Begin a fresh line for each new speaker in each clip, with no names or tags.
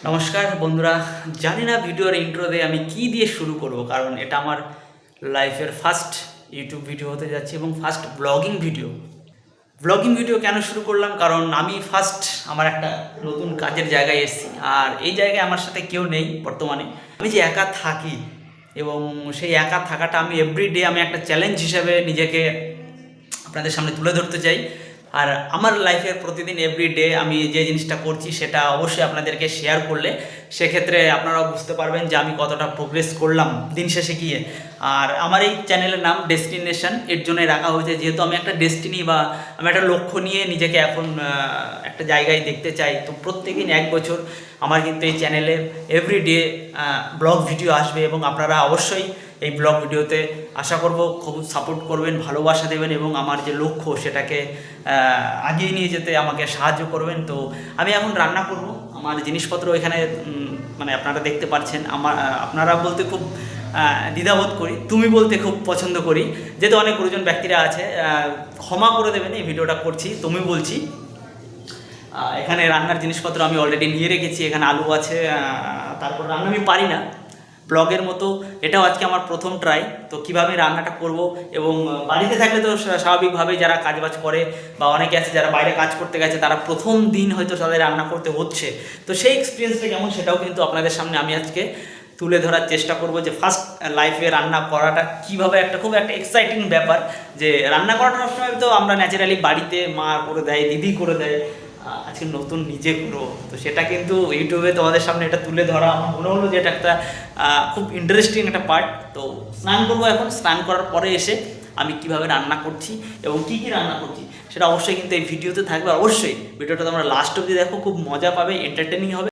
নমস্কার বন্ধুরা, জানি না ভিডিওর ইন্ট্রোতে আমি কি দিয়ে শুরু করব, কারণ এটা আমার লাইফের ফার্স্ট ইউটিউব ভিডিও হতে যাচ্ছে এবং ফার্স্ট ব্লগিং ভিডিও কেন শুরু করলাম, কারণ আমি ফার্স্ট আমার একটা নতুন কাজের জায়গায় এসেছি। আর এই জায়গায় আমার সাথে কেউ নেই বর্তমানে। আমি যে একা থাকি এবং সেই একা থাকাটা আমি এভরিডে আমি একটা চ্যালেঞ্জ হিসেবে নিজেকে আপনাদের সামনে তুলে ধরতে চাই। আর আমার লাইফের প্রতিদিন এভরিডে আমি যে জিনিসটা করছি সেটা অবশ্যই আপনাদেরকে শেয়ার করলে সেক্ষেত্রে আপনারাও বুঝতে পারবেন যে আমি কতটা প্রোগ্রেস করলাম দিন শেষে গিয়ে। আর আমার এই চ্যানেলের নাম ডেস্টিনেশন এর জন্যই রাখা হয়েছে, যেহেতু আমি একটা ডেস্টিনি বা আমি একটা লক্ষ্য নিয়ে নিজেকে এখন একটা জায়গায় দেখতে চাই। তো প্রত্যেকদিন এক বছর আমার কিন্তু এই চ্যানেলে এভরিডে ব্লগ ভিডিও আসবে এবং আপনারা অবশ্যই এই ব্লগ ভিডিওতে আশা করব খুব সাপোর্ট করবেন, ভালোবাসা দেবেন এবং আমার যে লক্ষ্য সেটাকে এগিয়ে নিয়ে যেতে আমাকে সাহায্য করবেন। তো আমি এখন রান্না করব, আমার জিনিসপত্র এখানে মানে আপনারা দেখতে পাচ্ছেন। আপনারা বলতে খুব দ্বিধাবোধ করি, তুমি বলতে খুব পছন্দ করি, যেহেতু অনেক গুরুজন ব্যক্তিরা আছে, ক্ষমা করে দেবেন এই ভিডিওটা করছি তুমি বলছি। এখানে রান্নার জিনিসপত্র আমি অলরেডি নিয়ে রেখেছি, এখানে আলু আছে। তারপর রান্না আমি পারি না ব্লগের মতো, এটাও আজকে আমার প্রথম ট্রাই। তো কীভাবে রান্নাটা করব, এবং বাড়িতে থাকলে তো স্বাভাবিকভাবে যারা কাজবাজ করে বা অনেকে আছে যারা বাইরে কাজ করতে গেছে, তারা প্রথম দিন হয়তো তাদের রান্না করতে হচ্ছে। তো সেই এক্সপিরিয়েন্সটা কেমন সেটাও কিন্তু আপনাদের সামনে আমি আজকে তুলে ধরার চেষ্টা করব, যে ফার্স্ট লাইফে রান্না করাটা কীভাবে খুব একটা এক্সাইটিং ব্যাপার। যে রান্না করাটা সবসময় তো আমরা ন্যাচারালি বাড়িতে মা করে দেয়, দিদি করে দেয়, আজকে নতুন নিজে করো। তো সেটা কিন্তু ইউটিউবে তোমাদের সামনে এটা তুলে ধরা আমার মনে হলো যে এটা একটা খুব ইন্টারেস্টিং একটা পার্ট। তো স্নান করবো এখন, স্নান করার পরে এসে আমি কিভাবে রান্না করছি এবং কি কি রান্না করছি সেটা অবশ্যই কিন্তু এই ভিডিওতে থাকবে। অবশ্যই ভিডিওটা তোমরা লাস্ট অবধি দেখো, খুব মজা পাবে, এন্টারটেনিং হবে।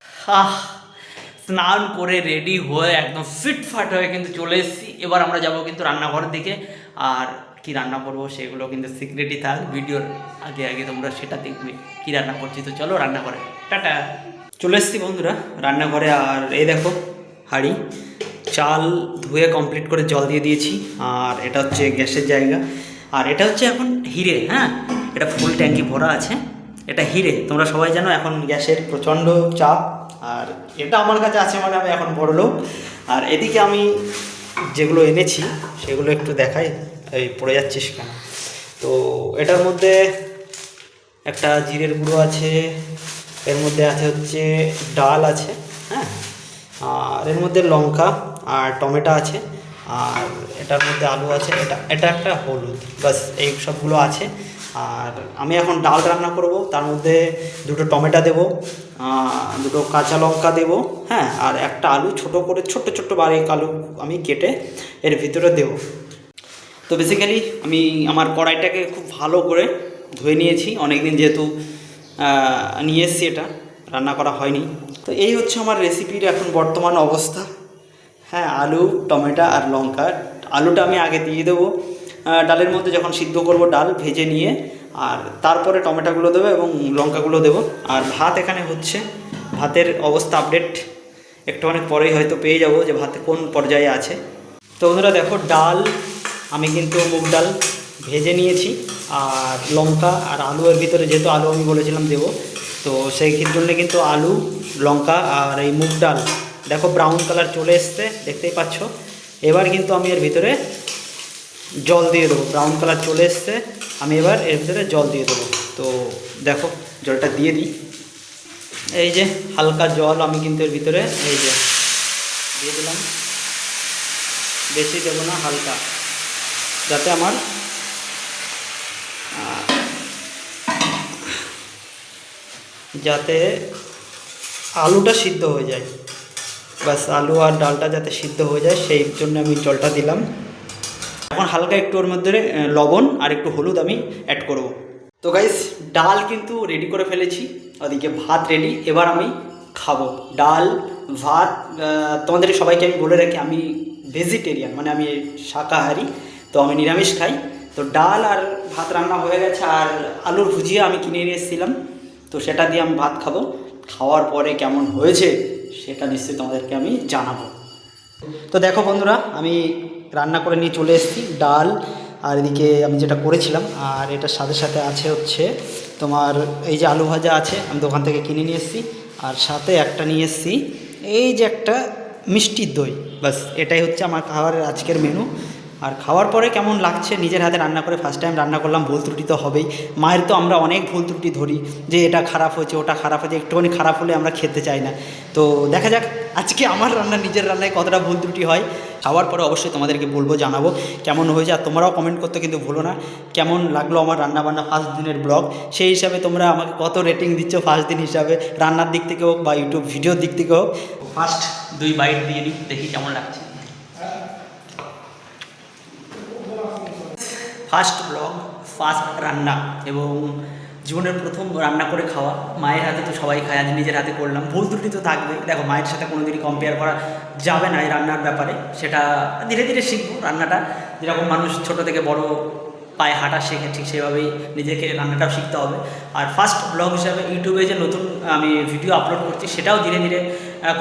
স্নান করে রেডি হয়ে একদম ফিটফাট হয়ে কিন্তু চলে এসেছি। এবার আমরা যাব কিন্তু রান্নাঘরের দিকে। আর কি রান্না করবো সেগুলো কিন্তু সিক্রেটই থাক, ভিডিওর আগে আগে তোমরা সেটা দেখবে কি রান্না করছি। তো চলো রান্নাঘরে, টাটা। চলে এসেছি বন্ধুরা রান্নাঘরে। আর এই দেখো হাঁড়ি, চাল ধুয়ে কমপ্লিট করে জল দিয়ে দিয়েছি। আর এটা হচ্ছে গ্যাসের জায়গা, আর এটা হচ্ছে এখন হিরে। হ্যাঁ, এটা ফুল ট্যাঙ্কি ভরা আছে, এটা হিরে। তোমরা সবাই জানো এখন গ্যাসের প্রচণ্ড চাপ, আর এটা আমার কাছে আছে মানে আমি এখন বড় লোক। আর এদিকে আমি যেগুলো এনেছি সেগুলো একটু দেখাই। এই পড়ে যাচ্ছিস কেন? তো এটার মধ্যে একটা জিরের গুঁড়ো আছে, এর মধ্যে আছে হচ্ছে ডাল আছে, হ্যাঁ, আর এর মধ্যে লঙ্কা আর টমেটো আছে, আর এটার মধ্যে আলু আছে, এটা একটা হলুদ, বাস এই সবগুলো আছে। আর আমি এখন ডাল রান্না করব, তার মধ্যে দুটো টমেটো দেবো, দুটো কাঁচা লঙ্কা দেবো, হ্যাঁ, আর একটা আলু ছোট করে ছোট্ট ছোট্ট বারিক আলু আমি কেটে এর ভিতরে দেবো। তো বেসিক্যালি আমি আমার কড়াইটাকে খুব ভালো করে ধুয়ে নিয়েছি, অনেক দিন যেহেতু নিয়ে এসেছি, এটা রান্না করা হয়নি। তো এই হচ্ছে আমার রেসিপির এখন বর্তমান অবস্থা। হ্যাঁ, আলু টমেটো আর লঙ্কা, আলুটা আমি আগে দিয়ে দেবো ডালের মধ্যে, যখন সিদ্ধ করব ডাল ভেজে নিয়ে, আর তারপরে টমেটোগুলো দেবো এবং লঙ্কাগুলো দেবো। আর ভাত এখানে হচ্ছে, ভাতের অবস্থা আপডেট একটু অনেক পরেই হয়তো পেয়ে যাব যে ভাতে কোন পর্যায়ে আছে। তো বন্ধুরা দেখো, ডাল আমি কিন্তু মুগ ডাল ভেজে নিয়েছি, আর লঙ্কা আর আলু এর ভিতরে, যেহেতু আলু আমি বলেছিলাম দেবো, তো সেই জন্য কিন্তু আলু লঙ্কা আর এই মুগ ডাল দেখো ব্রাউন কালার চলে এসছে, দেখতেই পাচ্ছ। এবার কিন্তু আমি এর ভিতরে জল দিয়ে দেবো, ব্রাউন কালার চলে এসছে, আমি এবার এর ভিতরে জল দিয়ে দেবো। তো দেখো জলটা দিয়ে দিই, এই যে হালকা জল আমি কিন্তু এর ভিতরে এই যে দিয়ে দিলাম, বেশি দেবো না, হালকা, যাতে আমার যাতে আলুটা সিদ্ধ হয়ে যায়, বাস আলু আর ডালটা যাতে সিদ্ধ হয়ে যায় সেই জন্য আমি জলটা দিলাম। এখন হালকা একটু ওর মধ্যে লবণ আর একটু হলুদ আমি অ্যাড করব। তো গাইস, ডাল কিন্তু রেডি করে ফেলেছি, ওদিকে ভাত রেডি। এবার আমি খাবো ডাল ভাত। তোমাদের সবাইকে আমি বলে রাখি, আমি ভেজিটেরিয়ান, মানে আমি শাকাহারি, তো আমি নিরামিষ খাই। তো ডাল আর ভাত রান্না হয়ে গেছে, আর আলুর ভুজিয়া আমি কিনে নিয়ে এসেছিলাম, তো সেটা দিয়ে আমি ভাত খাবো। খাওয়ার পরে কেমন হয়েছে সেটা নিশ্চয়ই তোমাদেরকে আমি জানাবো। তো দেখো বন্ধুরা, আমি রান্না করে নিয়ে চলে এসেছি ডাল, আর এদিকে আমি যেটা করেছিলাম, আর এটার সাথে সাথে আছে হচ্ছে তোমার এই যে আলু ভাজা আছে, আমি দোকান থেকে কিনে নিয়ে এসেছি,
আর সাথে একটা নিয়ে এসেছি এই যে একটা মিষ্টির দই, বাস এটাই হচ্ছে আমার খাবারের আজকের মেনু। আর খাওয়ার পরে কেমন লাগছে, নিজের হাতে রান্না করে ফার্স্ট টাইম রান্না করলাম, ভুল ত্রুটি তো হবেই। মায়ের তো আমরা অনেক ভুল ত্রুটি ধরি যে এটা খারাপ হয়েছে ওটা খারাপ হয়েছে, একটুখানি খারাপ হলে আমরা খেতে চাই না। তো দেখা যাক আজকে আমার রান্না, নিজের রান্নায় কতটা ভুল ত্রুটি হয়। খাওয়ার পরে অবশ্যই তোমাদেরকে বলবো, জানাবো কেমন হয়েছে। আর তোমরাও কমেন্ট করতে কিন্তু ভুলো না, কেমন লাগলো আমার রান্নাবান্না ফার্স্ট দিনের ব্লগ। সেই হিসাবে তোমরা আমাকে কত রেটিং দিচ্ছ ফার্স্ট দিন হিসাবে, রান্নার দিক থেকে হোক বা ইউটিউব ভিডিওর দিক থেকে হোক।
ফার্স্ট 2 বাইট দিয়ে নিই, দেখি কেমন লাগছে। ফার্স্ট ব্লগ, ফার্স্ট রান্না এবং জীবনের প্রথম রান্না করে খাওয়া। মায়ের হাতে তো সবাই খায়, আজ নিজের হাতে করলাম, ভুল ত্রুটি তো থাকবে। দেখো মায়ের সাথে কোনো দিনই কম্পেয়ার করা যাবে না এই রান্নার ব্যাপারে, সেটা ধীরে ধীরে শিখবো। রান্নাটা যেরকম মানুষ ছোট থেকে বড় পায়ে হাঁটা শেখে, ঠিক সেভাবেই নিজেকে রান্নাটাও শিখতে হবে। আর ফার্স্ট ব্লগ হিসাবে ইউটিউবে যে নতুন আমি ভিডিও আপলোড করছি, সেটাও ধীরে ধীরে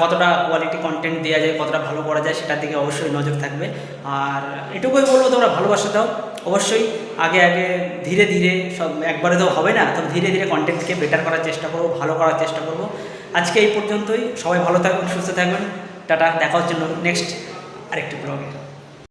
কতটা কোয়ালিটি কন্টেন্ট দেওয়া যায়, কতটা ভালো করা যায়, সেটার দিকে অবশ্যই নজর থাকবে। আর এটুকুই বলবো, তোমরা ভালোবাসা দাও অবশ্যই। আগে আগে ধীরে ধীরে সব একবারে তো হবে না, তো ধীরে ধীরে কন্টেন্টকে বেটার করার চেষ্টা করবো, ভালো করার চেষ্টা করবো। আজকে এই পর্যন্তই, সবাই ভালো থাকবেন, সুস্থ থাকবেন, টাটা। দেখা হচ্ছে নেক্সট আরেকটি ব্লগে।